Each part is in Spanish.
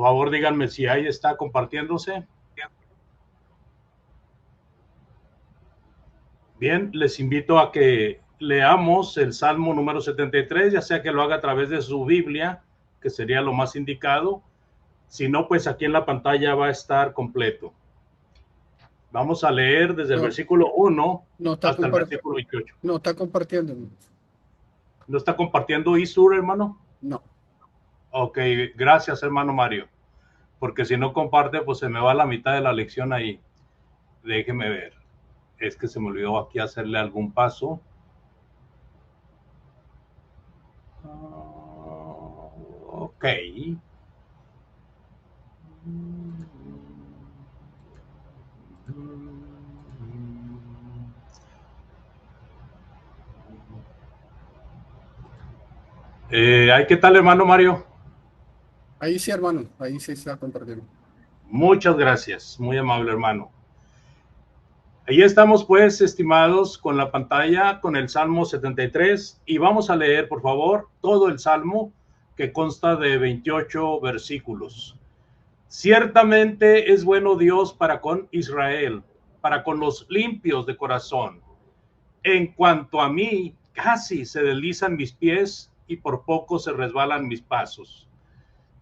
favor, díganme si ahí está compartiéndose. Bien, les invito a que leamos el Salmo número 73, ya sea que lo haga a través de su Biblia, que sería lo más indicado. Si no, pues aquí en la pantalla va a estar completo. Vamos a leer desde el No, versículo 1 no está hasta el versículo 28. no está compartiendo. ¿No está compartiendo Isur, hermano? No. Ok, gracias, hermano Mario. Porque si no comparte, pues se me va la mitad de la lección ahí. Déjeme ver. Es que se me olvidó aquí hacerle algún paso. Ok. ¿Qué tal, hermano Mario? Ahí sí, hermano, ahí sí está compartiendo. Muchas gracias, muy amable hermano. Ahí estamos pues, estimados, con la pantalla, con el Salmo 73 y vamos a leer, por favor, todo el Salmo que consta de 28 versículos. Ciertamente es bueno Dios para con Israel, para con los limpios de corazón. En cuanto a mí, casi se deslizan mis pies y por poco se resbalan mis pasos.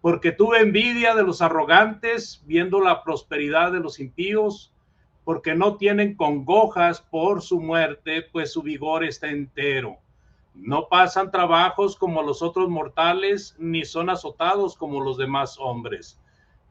Porque tuve envidia de los arrogantes, viendo la prosperidad de los impíos, porque no tienen congojas por su muerte, pues su vigor está entero. No pasan trabajos como los otros mortales, ni son azotados como los demás hombres.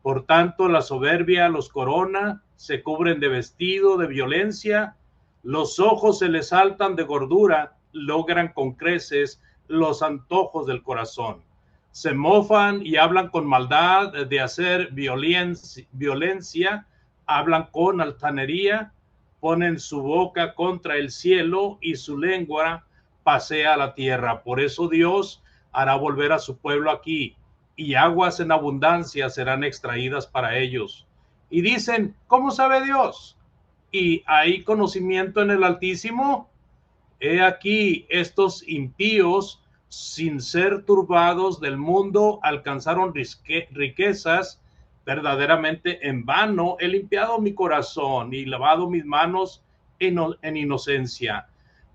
Por tanto, la soberbia los corona, se cubren de vestido de violencia, los ojos se les saltan de gordura, logran con creces los antojos del corazón. Se mofan y hablan con maldad de hacer violencia, hablan con altanería, ponen su boca contra el cielo y su lengua pasea la tierra. Por eso Dios hará volver a su pueblo aquí y aguas en abundancia serán extraídas para ellos. Y dicen, ¿cómo sabe Dios? ¿Y hay conocimiento en el Altísimo? He aquí, estos impíos, sin ser turbados del mundo, alcanzaron riquezas verdaderamente en vano. He limpiado mi corazón y lavado mis manos en inocencia,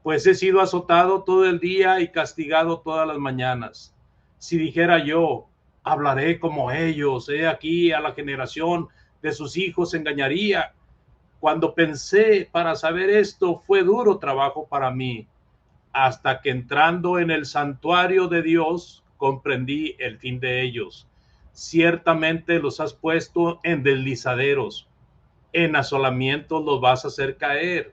pues he sido azotado todo el día y castigado todas las mañanas. Si dijera yo, hablaré como ellos, he aquí a la generación de sus hijos engañaría. Cuando pensé para saber esto, fue duro trabajo para mí, hasta que entrando en el santuario de Dios, comprendí el fin de ellos. Ciertamente los has puesto en deslizaderos, en asolamientos los vas a hacer caer.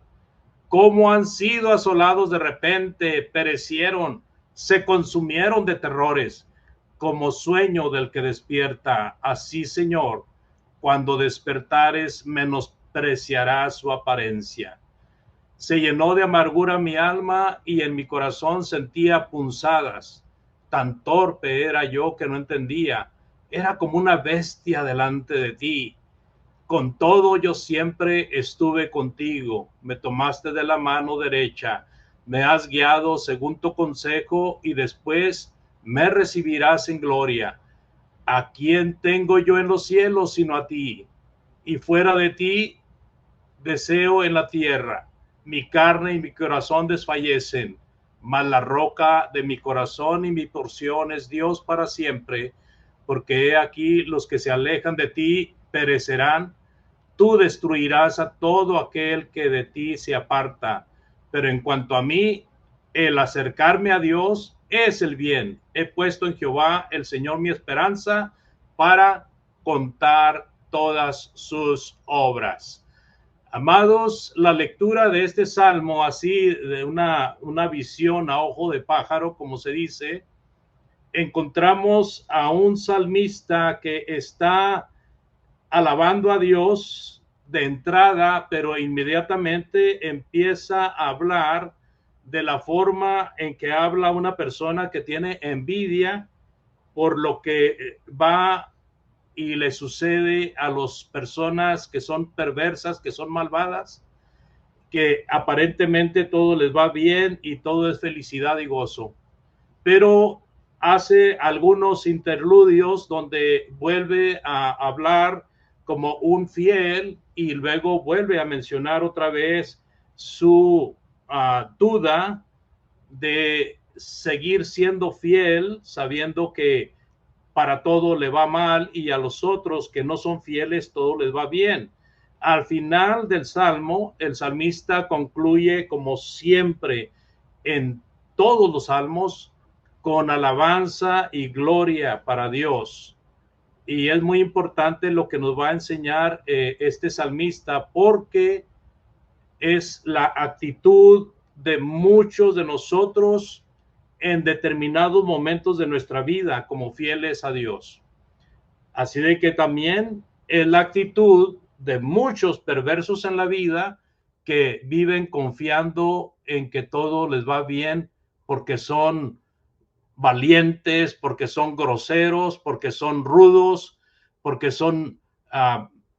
Cómo han sido asolados de repente, perecieron, se consumieron de terrores, como sueño del que despierta. Así, Señor, cuando despertares, menospreciarás su apariencia. Se llenó de amargura mi alma y en mi corazón sentía punzadas. Tan torpe era yo que no entendía. Era como una bestia delante de ti. Con todo yo siempre estuve contigo. Me tomaste de la mano derecha. Me has guiado según tu consejo y después me recibirás en gloria. ¿A quién tengo yo en los cielos sino a ti? Y fuera de ti deseo en la tierra. Mi carne y mi corazón desfallecen, mas la roca de mi corazón y mi porción es Dios para siempre, porque he aquí los que se alejan de ti perecerán. Tú destruirás a todo aquel que de ti se aparta. Pero en cuanto a mí, el acercarme a Dios es el bien. He puesto en Jehová, el Señor, mi esperanza para contar todas sus obras. Amados, la lectura de este salmo, así de una visión a ojo de pájaro, como se dice, encontramos a un salmista que está alabando a Dios de entrada, pero inmediatamente empieza a hablar de la forma en que habla una persona que tiene envidia por lo que va y le sucede a las personas que son perversas, que son malvadas, que aparentemente todo les va bien y todo es felicidad y gozo. Pero hace algunos interludios donde vuelve a hablar como un fiel y luego vuelve a mencionar otra vez su duda de seguir siendo fiel, sabiendo que para todo le va mal y a los otros que no son fieles todo les va bien. Al final del salmo, el salmista concluye como siempre en todos los salmos con alabanza y gloria para Dios. Y es muy importante lo que nos va a enseñar este salmista, porque es la actitud de muchos de nosotros en determinados momentos de nuestra vida como fieles a Dios. Así de que también es la actitud de muchos perversos en la vida que viven confiando en que todo les va bien porque son valientes, porque son groseros, porque son rudos, porque son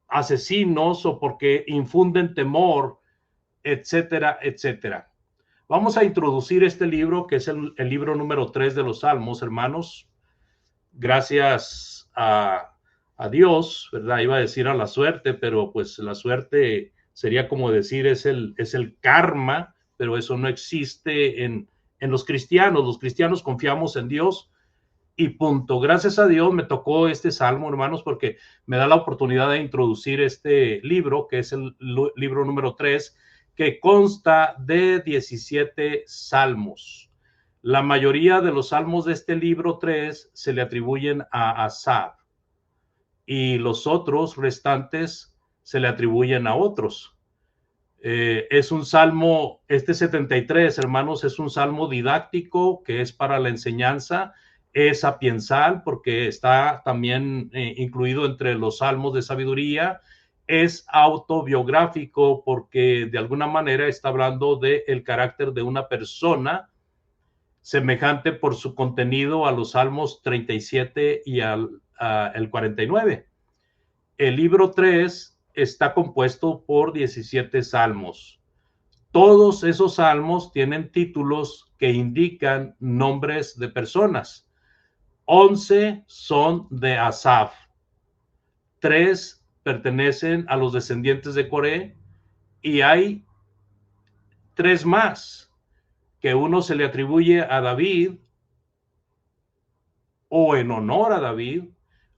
asesinos o porque infunden temor, etcétera, etcétera. Vamos a introducir este libro, que es el libro número 3 de los Salmos, hermanos. Gracias a Dios, ¿verdad? Iba a decir a la suerte, pero pues la suerte sería como decir es el karma, pero eso no existe en los cristianos. Los cristianos confiamos en Dios y punto. Gracias a Dios me tocó este salmo, hermanos, porque me da la oportunidad de introducir este libro, que es el libro número 3, que consta de 17 salmos. La mayoría de los salmos de este libro 3 se le atribuyen a Asaf y los otros restantes se le atribuyen a otros. Es un salmo, este 73, hermanos, es un salmo didáctico que es para la enseñanza, es sapiensal porque está también incluido entre los salmos de sabiduría, es autobiográfico porque de alguna manera está hablando del carácter de una persona, semejante por su contenido a los salmos 37 y el 49. El libro 3 está compuesto por 17 salmos. Todos esos salmos tienen títulos que indican nombres de personas. 11 son de Asaf. 3 pertenecen a los descendientes de Coré y hay 3 más, que uno se le atribuye a David o en honor a David,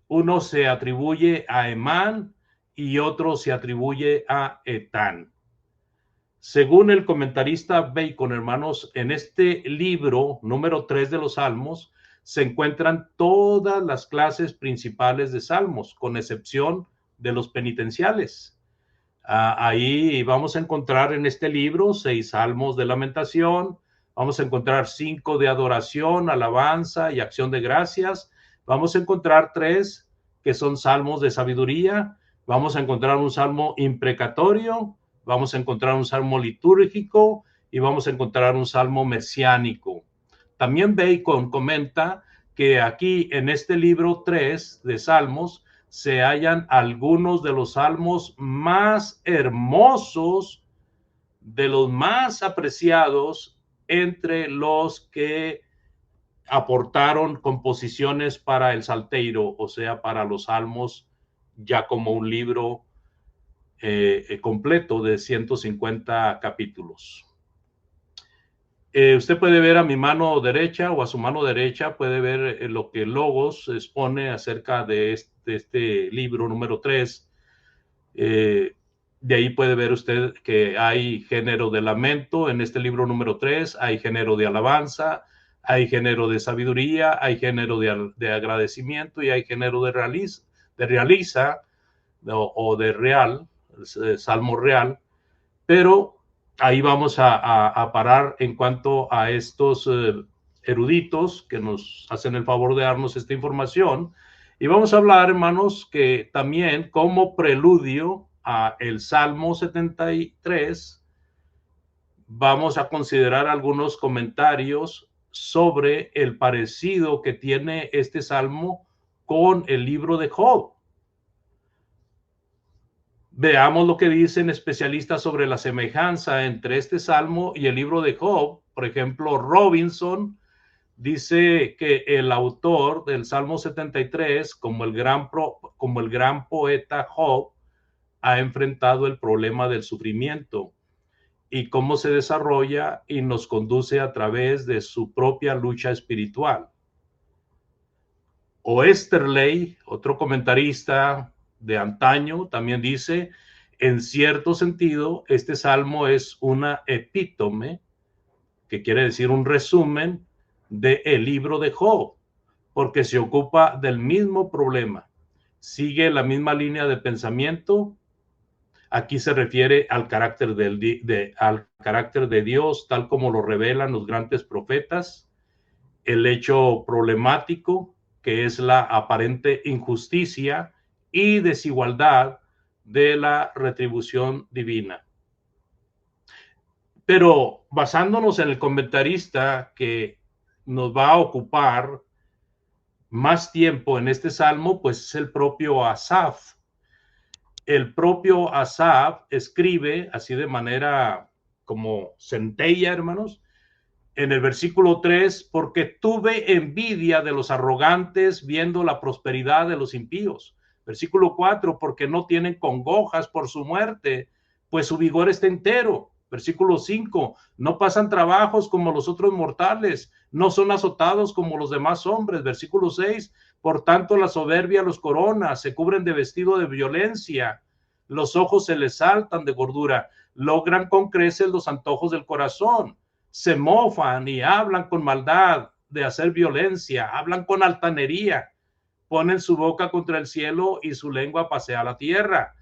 uno se atribuye a Emán y otro se atribuye a Etán. Según el comentarista Bacon, hermanos, en este libro número 3 de los Salmos se encuentran todas las clases principales de salmos, con excepción de los penitenciales. Ahí vamos a encontrar en este libro 6 salmos de lamentación, vamos a encontrar 5 de adoración, alabanza y acción de gracias, vamos a encontrar 3 que son salmos de sabiduría, vamos a encontrar un salmo imprecatorio, vamos a encontrar un salmo litúrgico y vamos a encontrar un salmo mesiánico. También Bacon comenta que aquí en este libro 3 de salmos se hallan algunos de los salmos más hermosos, de los más apreciados entre los que aportaron composiciones para el Salterio, o sea, para los salmos, ya como un libro completo de 150 capítulos. Usted puede ver a mi mano derecha o a su mano derecha, puede ver lo que Logos expone acerca de este libro número 3. De ahí puede ver usted que hay género de lamento en este libro número 3, hay género de alabanza, hay género de sabiduría, hay género de agradecimiento y hay género de realiza o de real, salmo real, pero ahí vamos a parar en cuanto a estos eruditos que nos hacen el favor de darnos esta información. Y vamos a hablar, hermanos, que también como preludio a el Salmo 73, vamos a considerar algunos comentarios sobre el parecido que tiene este Salmo con el libro de Job. Veamos lo que dicen especialistas sobre la semejanza entre este salmo y el libro de Job. Por ejemplo, Robinson Dice que el autor del Salmo 73, como el gran poeta Job, ha enfrentado el problema del sufrimiento y cómo se desarrolla y nos conduce a través de su propia lucha espiritual. Oesterley, otro comentarista de antaño, también dice, en cierto sentido, este salmo es una epítome, que quiere decir un resumen del libro de Job, porque se ocupa del mismo problema, sigue la misma línea de pensamiento. Aquí se refiere al carácter al carácter de Dios, tal como lo revelan los grandes profetas, el hecho problemático, que es la aparente injusticia y desigualdad de la retribución divina. Pero basándonos en el comentarista que nos va a ocupar más tiempo en este salmo, pues es el propio Asaf. El propio Asaf escribe así de manera como centella, hermanos, en el versículo 3, porque tuve envidia de los arrogantes viendo la prosperidad de los impíos. Versículo 4, porque no tienen congojas por su muerte, pues su vigor está entero. Versículo 5, no pasan trabajos como los otros mortales, no son azotados como los demás hombres. Versículo 6, por tanto la soberbia los corona, se cubren de vestido de violencia, los ojos se les saltan de gordura, logran con creces los antojos del corazón, se mofan y hablan con maldad de hacer violencia, hablan con altanería, ponen su boca contra el cielo y su lengua pasea la tierra.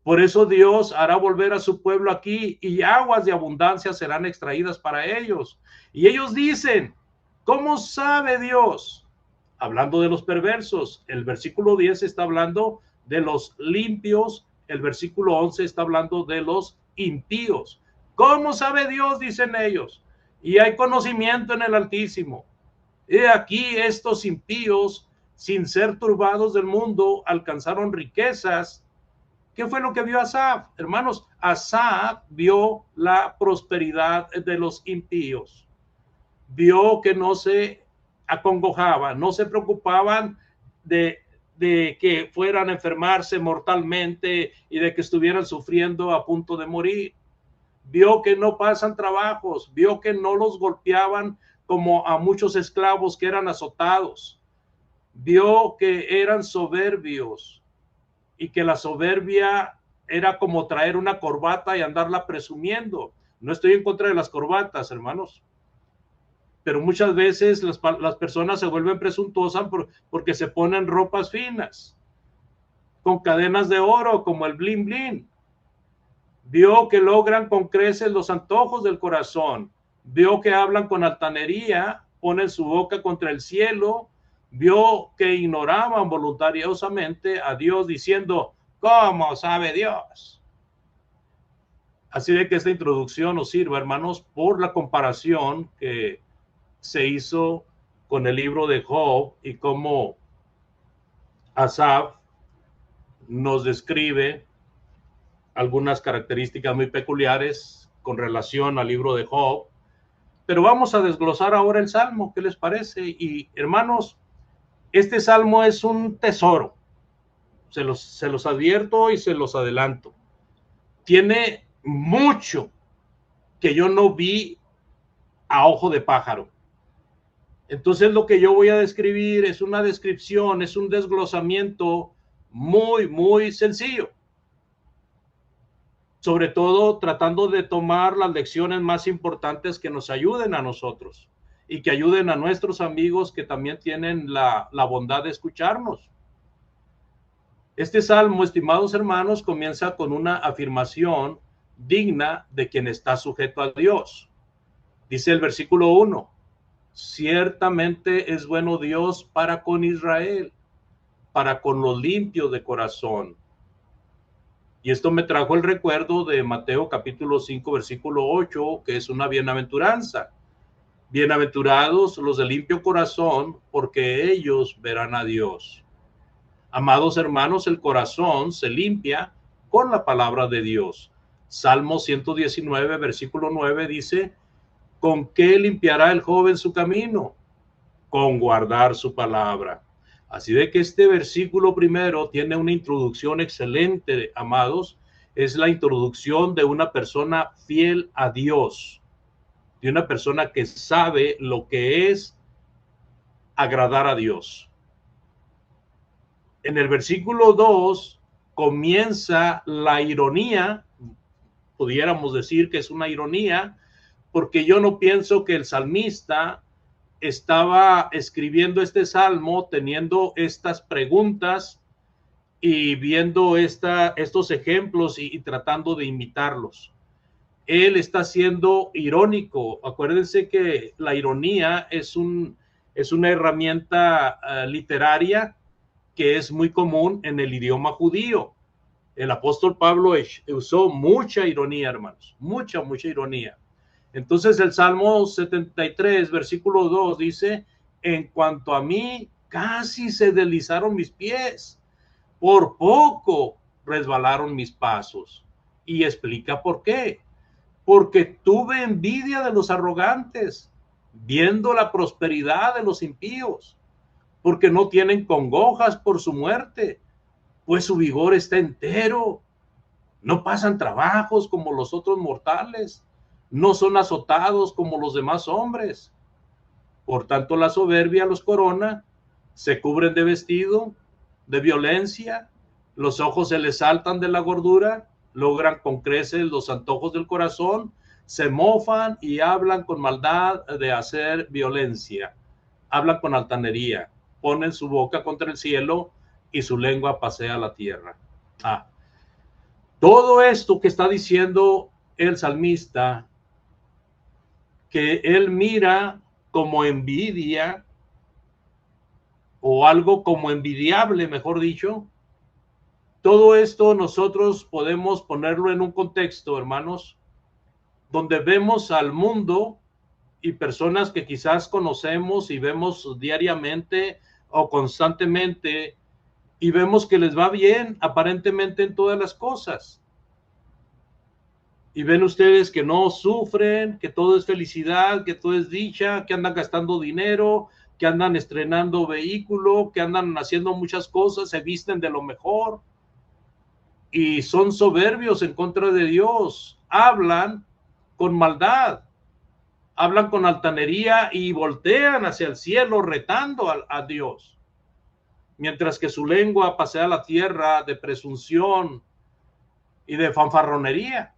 Por eso Dios hará volver a su pueblo aquí y aguas de abundancia serán extraídas para ellos. Y ellos dicen, ¿cómo sabe Dios? Hablando de los perversos, el versículo 10 está hablando de los limpios, el versículo 11 está hablando de los impíos. ¿Cómo sabe Dios? Dicen ellos. Y hay conocimiento en el Altísimo. He aquí estos impíos, sin ser turbados del mundo, alcanzaron riquezas. ¿Qué fue lo que vio Asaf? Hermanos, Asaf vio la prosperidad de los impíos. Vio que no se acongojaban, no se preocupaban de que fueran a enfermarse mortalmente y de que estuvieran sufriendo a punto de morir. Vio que no pasan trabajos, vio que no los golpeaban como a muchos esclavos que eran azotados. Vio que eran soberbios y que la soberbia era como traer una corbata y andarla presumiendo. No estoy en contra de las corbatas, hermanos, pero muchas veces las personas se vuelven presuntuosas porque se ponen ropas finas, con cadenas de oro como el bling bling. Vio que logran con creces los antojos del corazón, vio que hablan con altanería, ponen su boca contra el cielo, vio que ignoraban voluntariosamente a Dios diciendo, ¿cómo sabe Dios? Así de que esta introducción nos sirva, hermanos, por la comparación que se hizo con el libro de Job y cómo Asaf nos describe algunas características muy peculiares con relación al libro de Job. Pero vamos a desglosar ahora el Salmo, ¿qué les parece? Y hermanos, este Salmo es un tesoro, se los advierto y se los adelanto. Tiene mucho que yo no vi a ojo de pájaro. Entonces lo que yo voy a describir es una descripción, es un desglosamiento muy, muy sencillo. Sobre todo tratando de tomar las lecciones más importantes que nos ayuden a nosotros y que ayuden a nuestros amigos que también tienen la bondad de escucharnos. Este salmo, estimados hermanos, comienza con una afirmación digna de quien está sujeto a Dios. Dice el versículo 1, ciertamente es bueno Dios para con Israel, para con los limpios de corazón. Y esto me trajo el recuerdo de Mateo capítulo 5, versículo 8, que es una bienaventuranza. Bienaventurados los de limpio corazón, porque ellos verán a Dios. Amados hermanos, el corazón se limpia con la palabra de Dios. Salmo 119, versículo 9 dice, ¿con qué limpiará el joven su camino? con guardar su palabra. Así de que este versículo primero tiene una introducción excelente, amados. Es la introducción de una persona fiel a Dios, de una persona que sabe lo que es agradar a Dios. En el versículo 2 comienza la ironía, pudiéramos decir que es una ironía, porque yo no pienso que el salmista estaba escribiendo este salmo teniendo estas preguntas y viendo estos ejemplos y tratando de imitarlos. Él está siendo irónico. Acuérdense que la ironía es una herramienta literaria que es muy común en el idioma judío. El apóstol Pablo usó mucha ironía, hermanos, mucha ironía. Entonces el Salmo 73, versículo 2 dice, en cuanto a mí, casi se deslizaron mis pies, por poco resbalaron mis pasos. Y explica por qué. Porque tuve envidia de los arrogantes, viendo la prosperidad de los impíos, porque no tienen congojas por su muerte, pues su vigor está entero. No pasan trabajos como los otros mortales, no son azotados como los demás hombres. Por tanto, la soberbia los corona, se cubren de vestido, de violencia, los ojos se les saltan de la gordura, logran con creces los antojos del corazón, se mofan y hablan con maldad de hacer violencia, hablan con altanería, ponen su boca contra el cielo y su lengua pasea la tierra. Todo esto que está diciendo el salmista, que él mira como envidia o algo como envidiable, mejor dicho, todo esto nosotros podemos ponerlo en un contexto, hermanos, donde vemos al mundo y personas que quizás conocemos y vemos diariamente o constantemente y vemos que les va bien aparentemente en todas las cosas. Y ven ustedes que no sufren, que todo es felicidad, que todo es dicha, que andan gastando dinero, que andan estrenando vehículo, que andan haciendo muchas cosas, se visten de lo mejor y son soberbios en contra de Dios, hablan con maldad, hablan con altanería y voltean hacia el cielo retando a Dios, mientras que su lengua pasea la tierra de presunción y de fanfarronería.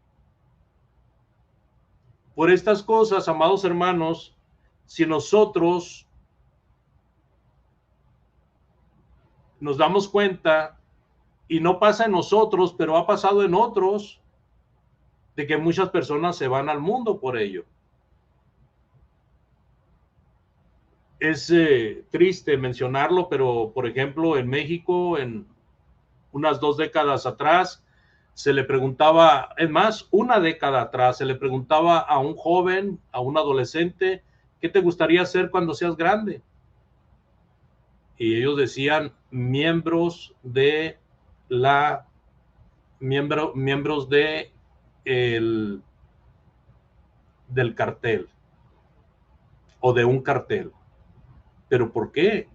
Por estas cosas, amados hermanos, si nosotros nos damos cuenta, y no pasa en nosotros, pero ha pasado en otros, de que muchas personas se van al mundo por ello. Es triste mencionarlo, pero por ejemplo en México, en unas 2 décadas atrás, se le preguntaba, es más, una década atrás, se le preguntaba a un joven, a un adolescente, ¿qué te gustaría ser cuando seas grande? Y ellos decían, miembros de del cartel o de un cartel. ¿Pero por qué?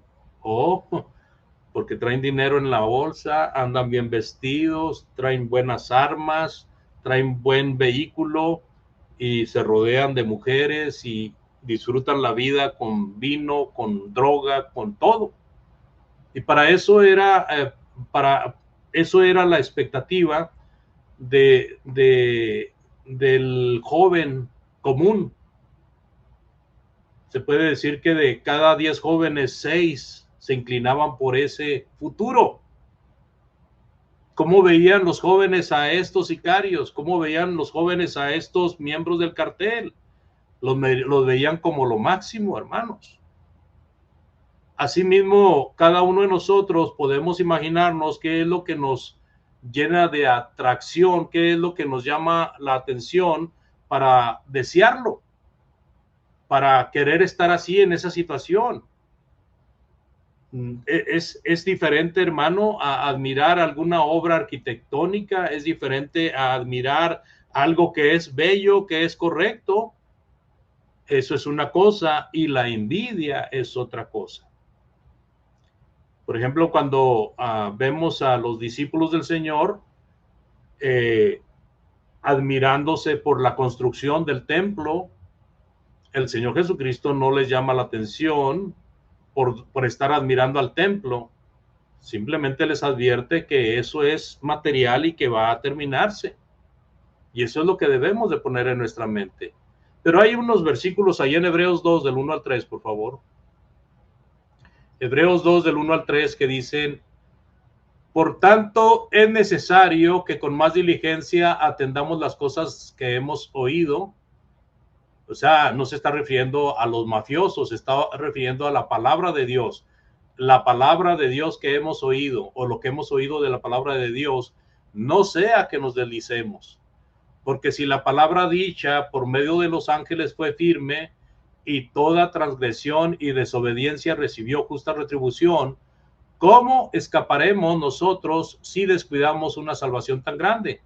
Porque traen dinero en la bolsa, andan bien vestidos, traen buenas armas, traen buen vehículo y se rodean de mujeres y disfrutan la vida con vino, con droga, con todo. Y para eso era la expectativa del joven común. Se puede decir que de cada 10 jóvenes, 6 se inclinaban por ese futuro. ¿Cómo veían los jóvenes a estos sicarios? ¿Cómo veían los jóvenes a estos miembros del cartel? Los veían como lo máximo, hermanos. Asimismo, cada uno de nosotros podemos imaginarnos qué es lo que nos llena de atracción, qué es lo que nos llama la atención para desearlo, para querer estar así en esa situación. Es diferente, hermano, a admirar alguna obra arquitectónica, es diferente a admirar algo que es bello, que es correcto, Eso es una cosa y la envidia es otra cosa. Por ejemplo, cuando vemos a los discípulos del Señor admirándose por la construcción del templo, el Señor Jesucristo no les llama la atención por estar admirando al templo, simplemente les advierte que eso es material y que va a terminarse. Y eso es lo que debemos de poner en nuestra mente. Pero hay unos versículos ahí en Hebreos 2, del 1 al 3, por favor. Hebreos 2, del 1 al 3, que dicen: por tanto, es necesario que con más diligencia atendamos las cosas que hemos oído. O sea, no se está refiriendo a los mafiosos, se está refiriendo a la palabra de Dios. La palabra de Dios que hemos oído, o lo que hemos oído de la palabra de Dios, no sea que nos deslicemos. Porque si la palabra dicha por medio de los ángeles fue firme, y toda transgresión y desobediencia recibió justa retribución, ¿cómo escaparemos nosotros si descuidamos una salvación tan grande,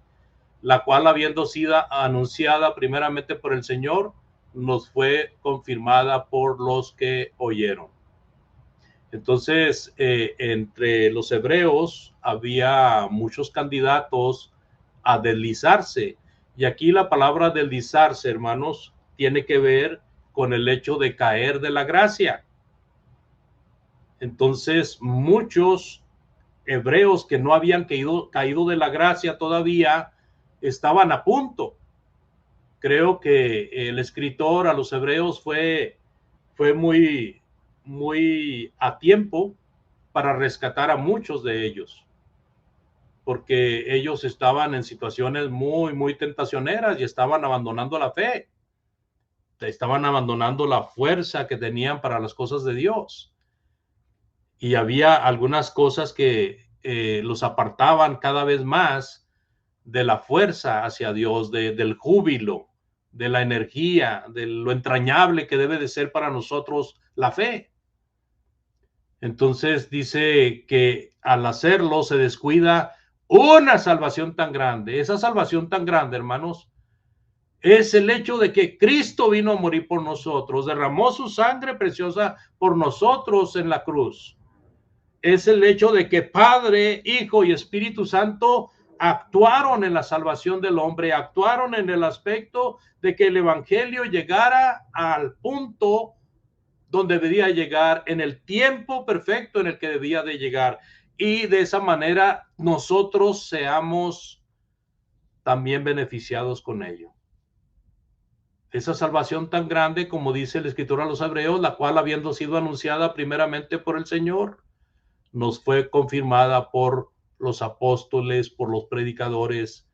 la cual, habiendo sido anunciada primeramente por el Señor, nos fue confirmada por los que oyeron? Entonces, entre los hebreos había muchos candidatos a deslizarse. Y aquí la palabra deslizarse, hermanos, tiene que ver con el hecho de caer de la gracia. Entonces, muchos hebreos que no habían caído de la gracia todavía estaban a punto. Creo que el escritor a los hebreos fue muy a tiempo para rescatar a muchos de ellos, porque ellos estaban en situaciones muy tentacioneras y estaban abandonando la fe, estaban abandonando la fuerza que tenían para las cosas de Dios. Y había algunas cosas que los apartaban cada vez más de la fuerza hacia Dios, del júbilo, de la energía, de lo entrañable que debe de ser para nosotros la fe. Entonces dice que al hacerlo se descuida una salvación tan grande. Esa salvación tan grande, hermanos, es el hecho de que Cristo vino a morir por nosotros, derramó su sangre preciosa por nosotros en la cruz. Es el hecho de que Padre, Hijo y Espíritu Santo actuaron en la salvación del hombre, actuaron en el aspecto de que el evangelio llegara al punto donde debía llegar, en el tiempo perfecto en el que debía de llegar, y de esa manera nosotros seamos también beneficiados con ello. Esa salvación tan grande, como dice el escritor a los hebreos, la cual, habiendo sido anunciada primeramente por el Señor, nos fue confirmada por los apóstoles, por los predicadores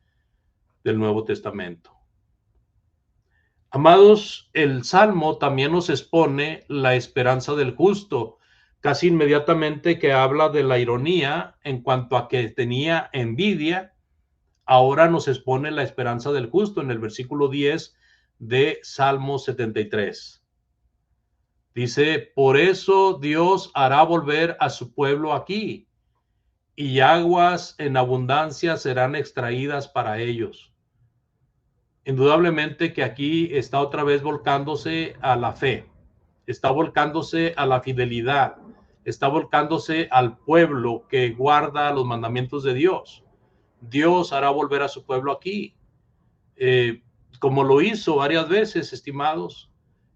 del Nuevo Testamento. Amados, el Salmo también nos expone la esperanza del justo, casi inmediatamente que habla de la ironía en cuanto a que tenía envidia. Ahora nos expone la esperanza del justo en el versículo 10 de Salmo 73. Dice: por eso Dios hará volver a su pueblo aquí, y aguas en abundancia serán extraídas para ellos. Indudablemente que aquí está otra vez volcándose a la fe, está volcándose a la fidelidad, está volcándose al pueblo que guarda los mandamientos de Dios. Dios hará volver a su pueblo aquí, como lo hizo varias veces, estimados.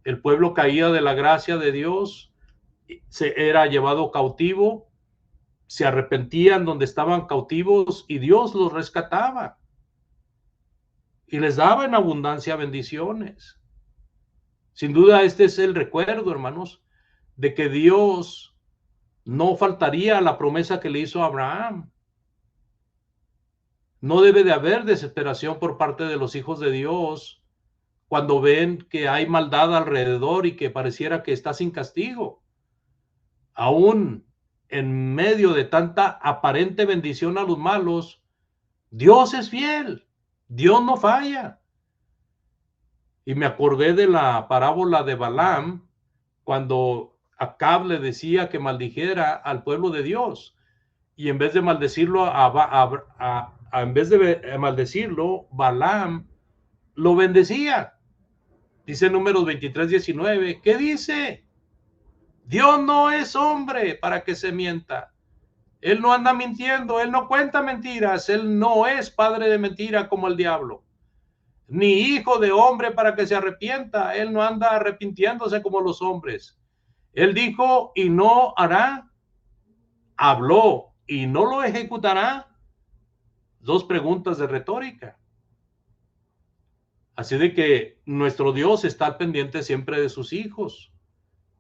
El pueblo caía de la gracia de Dios, era llevado cautivo, se arrepentían donde estaban cautivos y Dios los rescataba y les daba en abundancia bendiciones. Sin duda, este es el recuerdo, hermanos, de que Dios no faltaría a la promesa que le hizo a Abraham. No debe de haber desesperación por parte de los hijos de Dios cuando ven que hay maldad alrededor y que pareciera que está sin castigo. Aún en medio de tanta aparente bendición a los malos, Dios es fiel, Dios no falla. Y me acordé de la parábola de Balaam, cuando Acab le decía que maldijera al pueblo de Dios, y en vez de maldecirlo, en vez de maldecirlo, Balaam lo bendecía. Dice Números 23:19. ¿Qué dice? Dios no es hombre para que se mienta. Él no anda mintiendo, él no cuenta mentiras, él no es padre de mentira como el diablo, ni hijo de hombre para que se arrepienta, él no anda arrepintiéndose como los hombres. Él dijo y no hará, habló y no lo ejecutará. Dos preguntas de retórica. Así de que nuestro Dios está al pendiente siempre de sus hijos.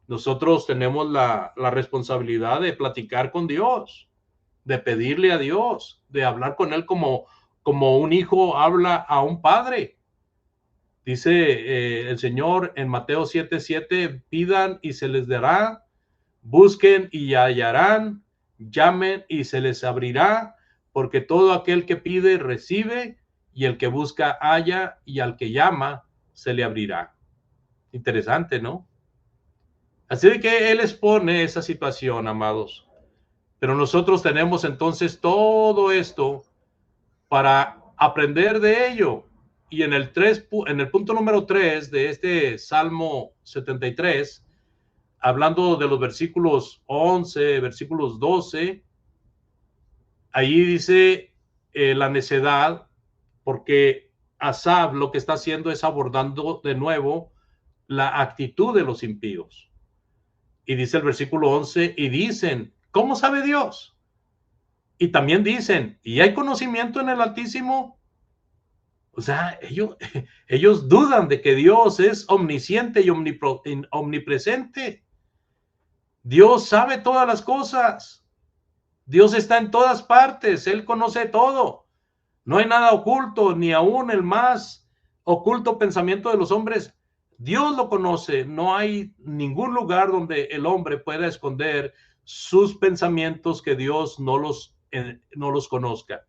Nosotros tenemos la responsabilidad de platicar con Dios, de pedirle a Dios, de hablar con Él como un hijo habla a un padre. Dice el Señor en Mateo 7:7, pidan y se les dará, busquen y hallarán, llamen y se les abrirá, porque todo aquel que pide recibe, y el que busca halla, y al que llama se le abrirá. Interesante, ¿no? Así de que Él expone esa situación, amados. Pero nosotros tenemos entonces todo esto para aprender de ello. Y en el punto número 3 de este Salmo 73, hablando de los versículos 11, versículos 12, ahí dice la necedad, porque Asaf lo que está haciendo es abordando de nuevo la actitud de los impíos. Y dice el versículo 11, y dicen, ¿cómo sabe Dios? Y también dicen, ¿y hay conocimiento en el Altísimo? O sea, ellos dudan de que Dios es omnisciente y omnipresente. Dios sabe todas las cosas. Dios está en todas partes. Él conoce todo. No hay nada oculto, ni aún el más oculto pensamiento de los hombres. Dios lo conoce. No hay ningún lugar donde el hombre pueda esconder sus pensamientos que Dios no los conozca.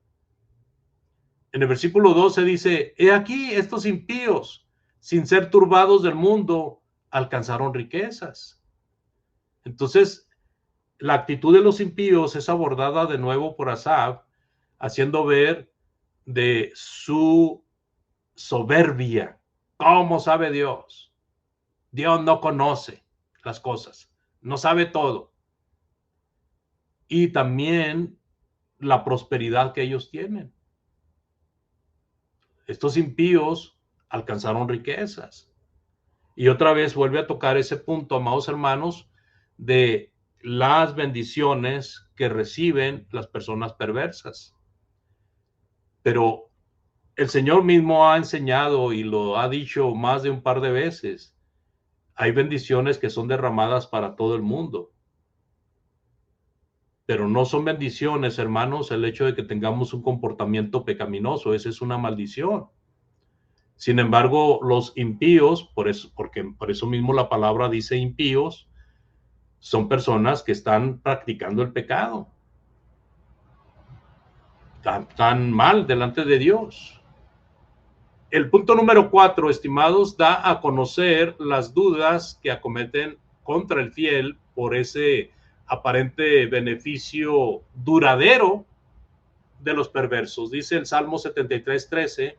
En el versículo 12 dice, he aquí estos impíos, sin ser turbados del mundo, alcanzaron riquezas. Entonces, la actitud de los impíos es abordada de nuevo por Asaf, haciendo ver de su soberbia. ¿Cómo sabe Dios? Dios no conoce las cosas, no sabe todo. Y también la prosperidad que ellos tienen. Estos impíos alcanzaron riquezas. Y otra vez vuelve a tocar ese punto, amados hermanos, de las bendiciones que reciben las personas perversas. Pero el Señor mismo ha enseñado y lo ha dicho más de un par de veces. Hay bendiciones que son derramadas para todo el mundo. Pero no son bendiciones, hermanos, el hecho de que tengamos un comportamiento pecaminoso. Esa es una maldición. Sin embargo, los impíos, porque por eso mismo la palabra dice impíos, son personas que están practicando el pecado. Tan mal delante de Dios. El punto número 4, estimados, da a conocer las dudas que acometen contra el fiel por ese aparente beneficio duradero de los perversos. Dice el Salmo 73:13,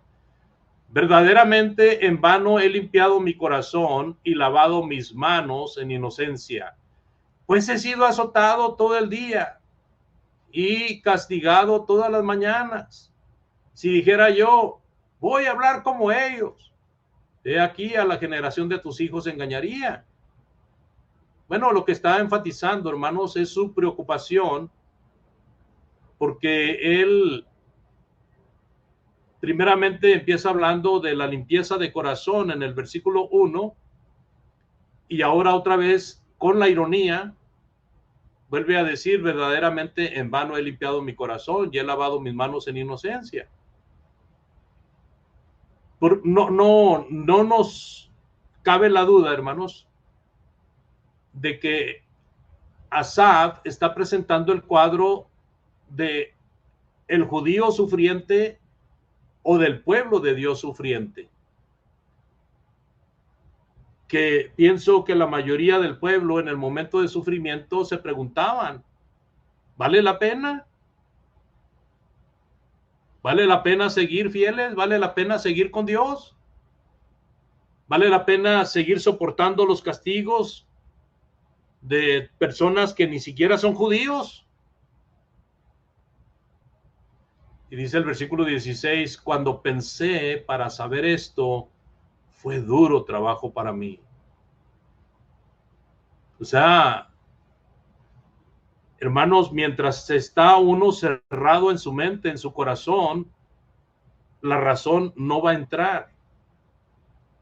verdaderamente en vano he limpiado mi corazón y lavado mis manos en inocencia, pues he sido azotado todo el día y castigado todas las mañanas. Si dijera yo, voy a hablar como ellos, he aquí a la generación de tus hijos engañaría. Bueno, lo que está enfatizando, hermanos, es su preocupación, porque él primeramente empieza hablando de la limpieza de corazón en el versículo 1, y ahora otra vez con la ironía vuelve a decir, verdaderamente en vano he limpiado mi corazón y he lavado mis manos en inocencia. No nos cabe la duda, hermanos, de que Asaf está presentando el cuadro de el judío sufriente o del pueblo de Dios sufriente. Que pienso que la mayoría del pueblo en el momento de sufrimiento se preguntaban, ¿vale la pena? ¿Vale la pena seguir fieles? ¿Vale la pena seguir con Dios? ¿Vale la pena seguir soportando los castigos de personas que ni siquiera son judíos? Y dice el versículo 16, cuando pensé para saber esto, fue duro trabajo para mí. O sea, hermanos, mientras está uno cerrado en su mente, en su corazón, la razón no va a entrar.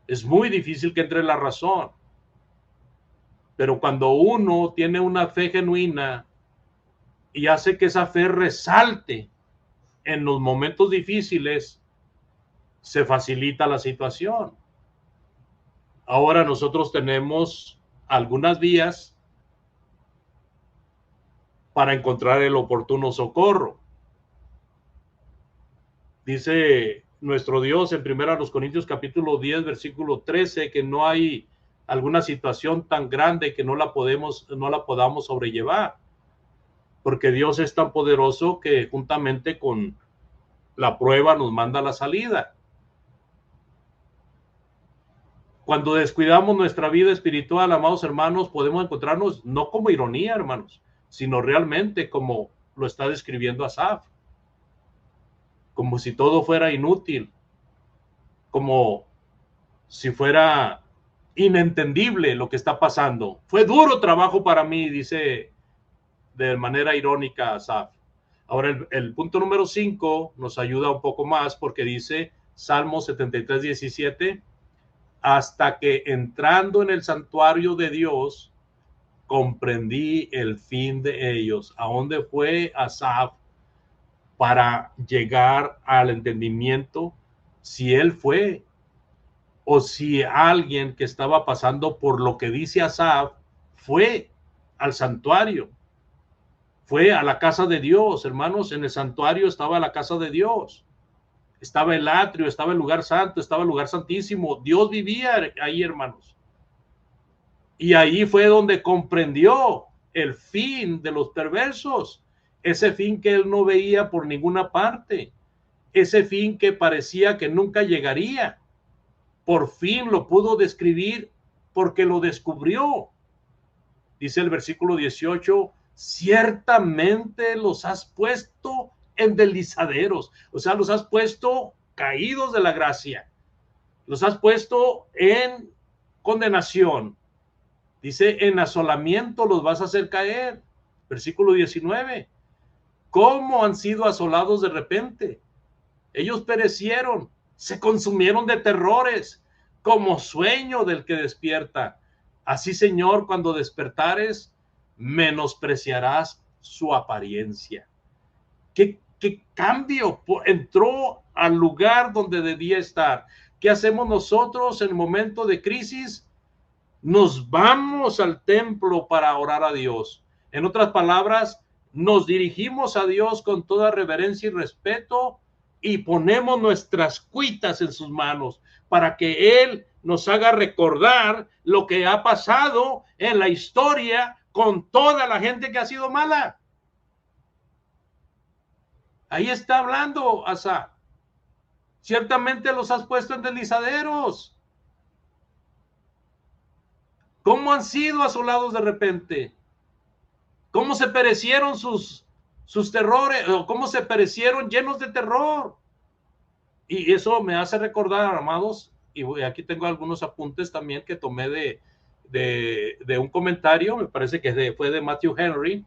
Es muy difícil que entre la razón. Pero cuando uno tiene una fe genuina y hace que esa fe resalte en los momentos difíciles, se facilita la situación. Ahora nosotros tenemos algunas vías para encontrar el oportuno socorro. Dice nuestro Dios en 1 Corintios capítulo 10, versículo 13, que no hay alguna situación tan grande que no la podamos sobrellevar, porque Dios es tan poderoso que juntamente con la prueba nos manda la salida. Cuando descuidamos nuestra vida espiritual, amados hermanos, podemos encontrarnos no como ironía, hermanos, sino realmente como lo está describiendo Asaf, como si todo fuera inútil, como si fuera inentendible lo que está pasando. Fue duro trabajo para mí, dice de manera irónica Asaf. Ahora el punto número 5 nos ayuda un poco más porque dice Salmo 73, 17, hasta que entrando en el santuario de Dios, comprendí el fin de ellos. ¿A dónde fue Asaf para llegar al entendimiento? Si él fue o si alguien que estaba pasando por lo que dice Asaf fue al santuario, fue a la casa de Dios, hermanos. En el santuario estaba la casa de Dios, estaba el atrio, estaba el lugar santo, estaba el lugar santísimo. Dios vivía ahí, hermanos. Y ahí fue donde comprendió el fin de los perversos, ese fin que él no veía por ninguna parte, ese fin que parecía que nunca llegaría. Por fin lo pudo describir porque lo descubrió. Dice el versículo 18, ciertamente los has puesto en deslizaderos, o sea, los has puesto caídos de la gracia, los has puesto en condenación. Dice, en asolamiento los vas a hacer caer. Versículo 19, ¿cómo han sido asolados de repente? Ellos perecieron, se consumieron de terrores, como sueño del que despierta. Así, Señor, cuando despertares, menospreciarás su apariencia. ¿Qué cambio? Entró al lugar donde debía estar. ¿Qué hacemos nosotros en el momento de crisis? Nos vamos al templo para orar a Dios. En otras palabras, nos dirigimos a Dios con toda reverencia y respeto y ponemos nuestras cuitas en sus manos para que Él nos haga recordar lo que ha pasado en la historia con toda la gente que ha sido mala. Ahí está hablando Asa. Ciertamente los has puesto en deslizaderos. ¿Cómo han sido asolados de repente? ¿Cómo se perecieron sus terrores? ¿O cómo se perecieron llenos de terror? Y eso me hace recordar, amados, y aquí tengo algunos apuntes también que tomé de un comentario, me parece que fue de Matthew Henry.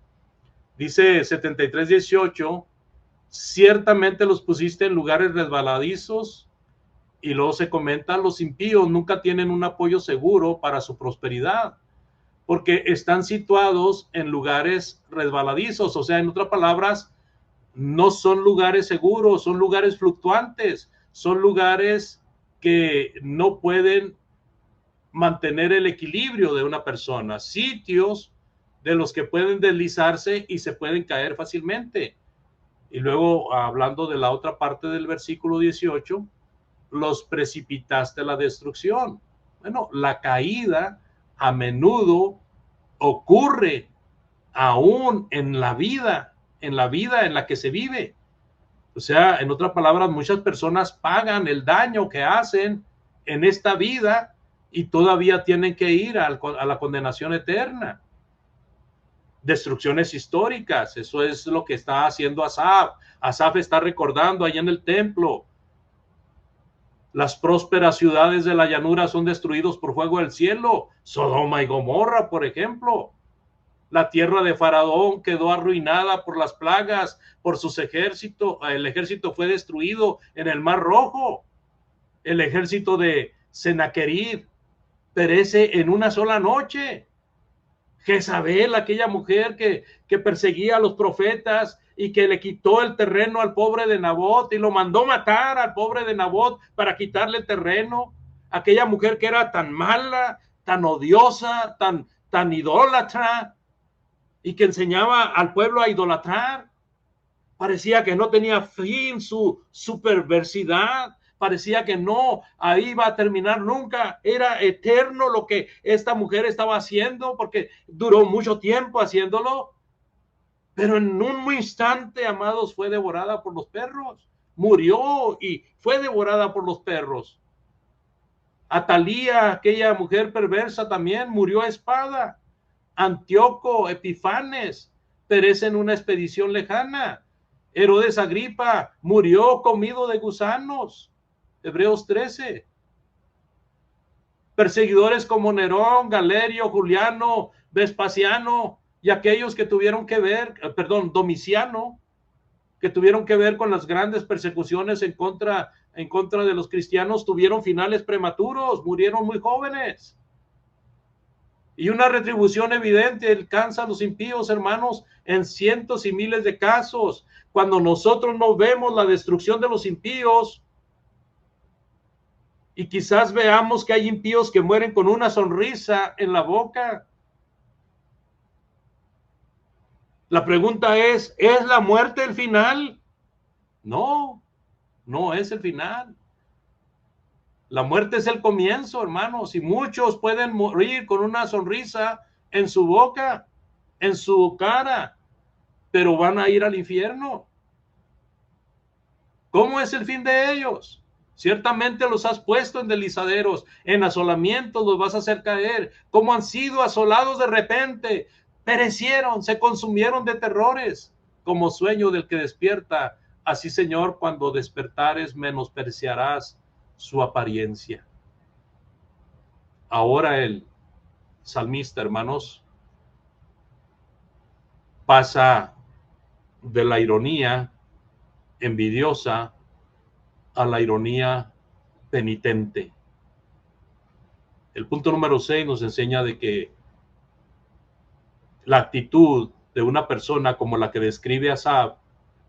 Dice 73:18, ciertamente los pusiste en lugares resbaladizos. Y luego se comenta, los impíos nunca tienen un apoyo seguro para su prosperidad, porque están situados en lugares resbaladizos, o sea, en otras palabras, no son lugares seguros, son lugares fluctuantes, son lugares que no pueden mantener el equilibrio de una persona, sitios de los que pueden deslizarse y se pueden caer fácilmente. Y luego, hablando de la otra parte del versículo 18, los precipitaste a la destrucción. Bueno, la caída a menudo ocurre aún en la vida en la que se vive. O sea, en otras palabras, muchas personas pagan el daño que hacen en esta vida y todavía tienen que ir a la condenación eterna. Destrucciones históricas, eso es lo que está haciendo Asaf. Asaf está recordando allá en el templo. Las prósperas ciudades de la llanura son destruidos por fuego del cielo. Sodoma y Gomorra, por ejemplo. La tierra de Faraón quedó arruinada por las plagas, por sus ejércitos. El ejército fue destruido en el Mar Rojo. El ejército de Sennacherib perece en una sola noche. Jezabel, aquella mujer que perseguía a los profetas y que le quitó el terreno al pobre de Nabot y lo mandó matar al pobre de Nabot para quitarle el terreno. Aquella mujer que era tan mala, tan odiosa, tan idólatra y que enseñaba al pueblo a idolatrar. Parecía que no tenía fin su perversidad. Parecía que no, ahí va a terminar nunca. Era eterno lo que esta mujer estaba haciendo, porque duró mucho tiempo haciéndolo. Pero en un instante, amados, fue devorada por los perros. Murió y fue devorada por los perros. Atalía, aquella mujer perversa, también murió a espada. Antíoco, Epifanes, perece en una expedición lejana. Herodes Agripa murió comido de gusanos. Hebreos 13. Perseguidores como Nerón, Galerio, Juliano, Vespasiano y aquellos que tuvieron que ver, Domiciano, que tuvieron que ver con las grandes persecuciones en contra de los cristianos, tuvieron finales prematuros, murieron muy jóvenes. Y una retribución evidente alcanza a los impíos, hermanos, en cientos y miles de casos. Cuando nosotros no vemos la destrucción de los impíos, y quizás veamos que hay impíos que mueren con una sonrisa en la boca. La pregunta ¿es la muerte el final? No, no es el final. La muerte es el comienzo, hermanos, y muchos pueden morir con una sonrisa en su boca, en su cara, pero van a ir al infierno. ¿Cómo es el fin de ellos? Ciertamente los has puesto en deslizaderos, en asolamientos los vas a hacer caer. ¿Cómo han sido asolados de repente? Perecieron, se consumieron de terrores, como sueño del que despierta. Así, Señor, cuando despertares, menospreciarás su apariencia. Ahora el salmista, hermanos, pasa de la ironía envidiosa a la ironía penitente. El punto número 6 nos enseña de que la actitud de una persona como la que describe Asaf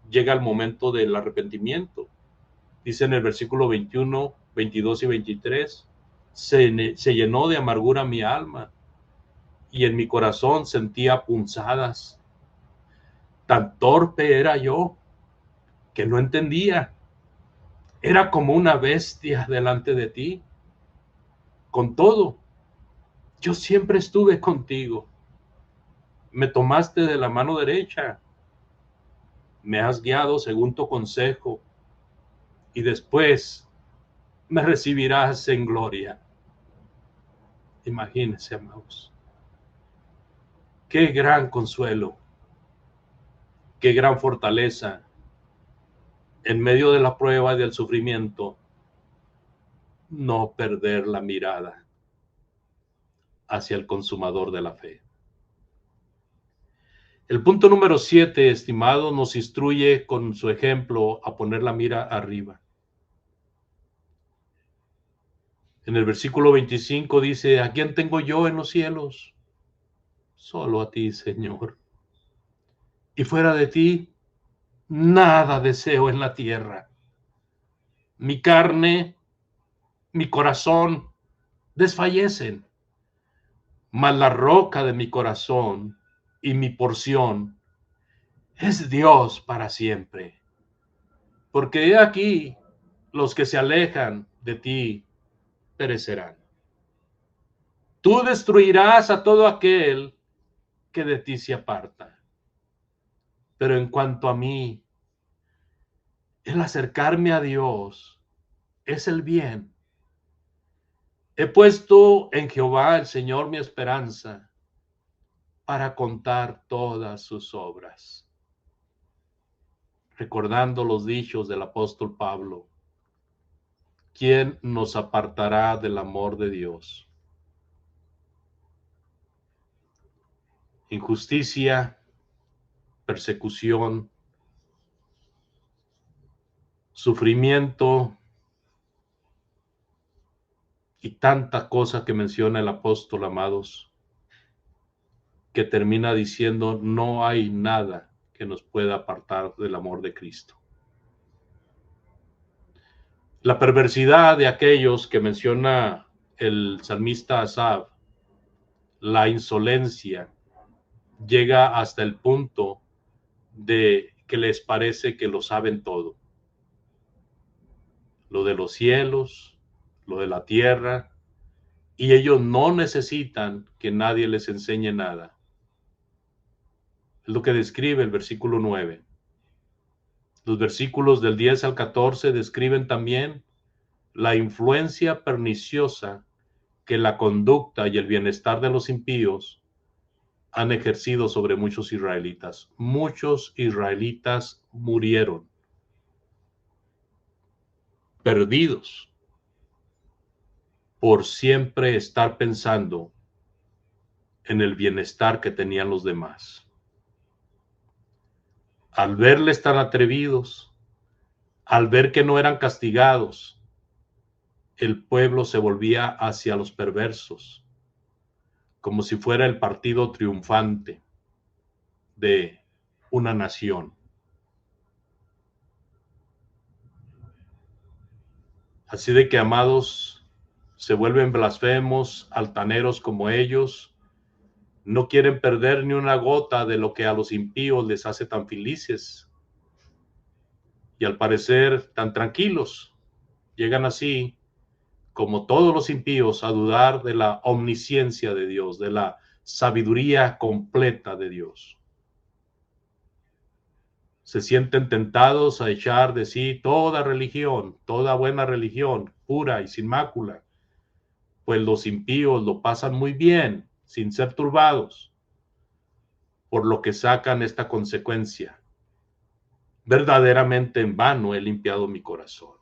llega al momento del arrepentimiento. Dice en el versículo 21, 22 y 23, se llenó de amargura mi alma y en mi corazón sentía punzadas. Tan torpe era yo que no entendía. Era como una bestia delante de ti. Con todo, yo siempre estuve contigo. Me tomaste de la mano derecha. Me has guiado según tu consejo. Y después me recibirás en gloria. Imagínense, amados. Qué gran consuelo. Qué gran fortaleza. En medio de la prueba y del sufrimiento, no perder la mirada hacia el consumador de la fe. El punto número 7, estimado, nos instruye con su ejemplo a poner la mira arriba. En el versículo 25 dice, ¿a quién tengo yo en los cielos? Solo a ti, Señor. Y fuera de ti, nada deseo en la tierra. Mi carne, mi corazón desfallecen, mas la roca de mi corazón y mi porción es Dios para siempre. Porque he aquí, los que se alejan de ti perecerán. Tú destruirás a todo aquel que de ti se aparta. Pero en cuanto a mí, el acercarme a Dios es el bien. He puesto en Jehová el Señor mi esperanza para contar todas sus obras. Recordando los dichos del apóstol Pablo, ¿quién nos apartará del amor de Dios? Injusticia, persecución, sufrimiento y tanta cosa que menciona el apóstol, amados, que termina diciendo: no hay nada que nos pueda apartar del amor de Cristo. La perversidad de aquellos que menciona el salmista Asaf, la insolencia, llega hasta el punto de que les parece que lo saben todo. Lo de los cielos, lo de la tierra, y ellos no necesitan que nadie les enseñe nada. Es lo que describe el versículo 9. Los versículos del 10 al 14 describen también la influencia perniciosa que la conducta y el bienestar de los impíos han ejercido sobre muchos israelitas. Muchos israelitas murieron, perdidos, por siempre estar pensando en el bienestar que tenían los demás. Al verles tan atrevidos, al ver que no eran castigados, el pueblo se volvía hacia los perversos, como si fuera el partido triunfante de una nación. Así de que, amados, se vuelven blasfemos, altaneros como ellos, no quieren perder ni una gota de lo que a los impíos les hace tan felices y al parecer tan tranquilos. Llegan así, como todos los impíos, a dudar de la omnisciencia de Dios, de la sabiduría completa de Dios. Se sienten tentados a echar de sí toda religión, toda buena religión, pura y sin mácula, pues los impíos lo pasan muy bien, sin ser turbados, por lo que sacan esta consecuencia: verdaderamente en vano he limpiado mi corazón.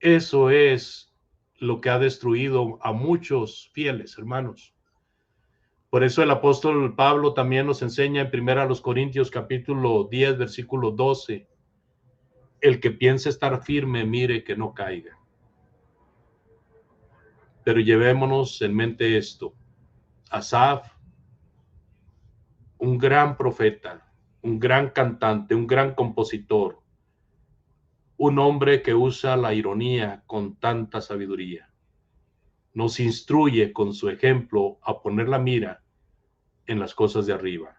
Eso es lo que ha destruido a muchos fieles, hermanos. Por eso el apóstol Pablo también nos enseña en 1 Corintios capítulo 10, versículo 12, el que piense estar firme, mire que no caiga. Pero llevémonos en mente esto: Asaf, un gran profeta, un gran cantante, un gran compositor, un hombre que usa la ironía con tanta sabiduría, nos instruye con su ejemplo a poner la mira en las cosas de arriba.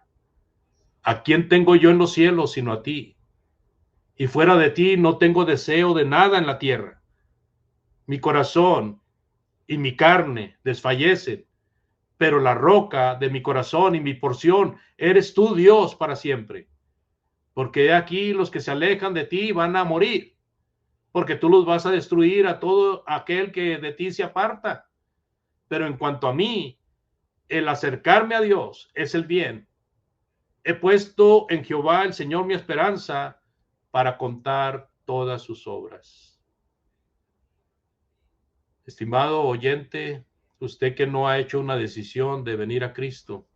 ¿A quién tengo yo en los cielos sino a ti? Y fuera de ti no tengo deseo de nada en la tierra. Mi corazón y mi carne desfallecen, pero la roca de mi corazón y mi porción eres tú, Dios, para siempre. Porque aquí los que se alejan de ti van a morir, porque tú los vas a destruir a todo aquel que de ti se aparta. Pero en cuanto a mí, el acercarme a Dios es el bien. He puesto en Jehová el Señor mi esperanza para contar todas sus obras. Estimado oyente, usted que no ha hecho una decisión de venir a Cristo,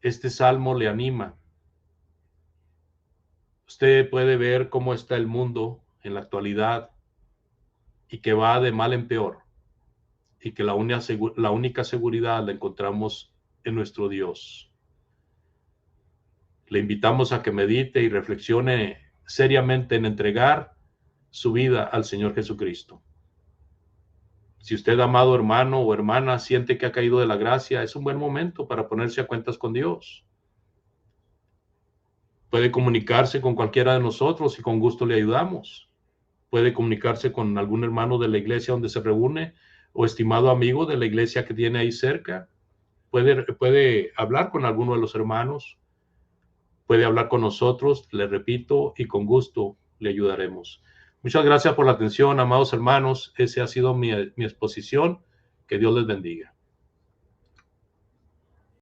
este salmo le anima. Usted puede ver cómo está el mundo en la actualidad y que va de mal en peor, y que la única seguridad la encontramos en nuestro Dios. Le invitamos a que medite y reflexione seriamente en entregar su vida al Señor Jesucristo. Si usted, amado hermano o hermana, siente que ha caído de la gracia, es un buen momento para ponerse a cuentas con Dios. Puede comunicarse con cualquiera de nosotros y con gusto le ayudamos. Puede comunicarse con algún hermano de la iglesia donde se reúne o estimado amigo de la iglesia que tiene ahí cerca. Puede hablar con alguno de los hermanos. Puede hablar con nosotros, le repito, y con gusto le ayudaremos. Muchas gracias por la atención, amados hermanos. Esa ha sido mi exposición. Que Dios les bendiga.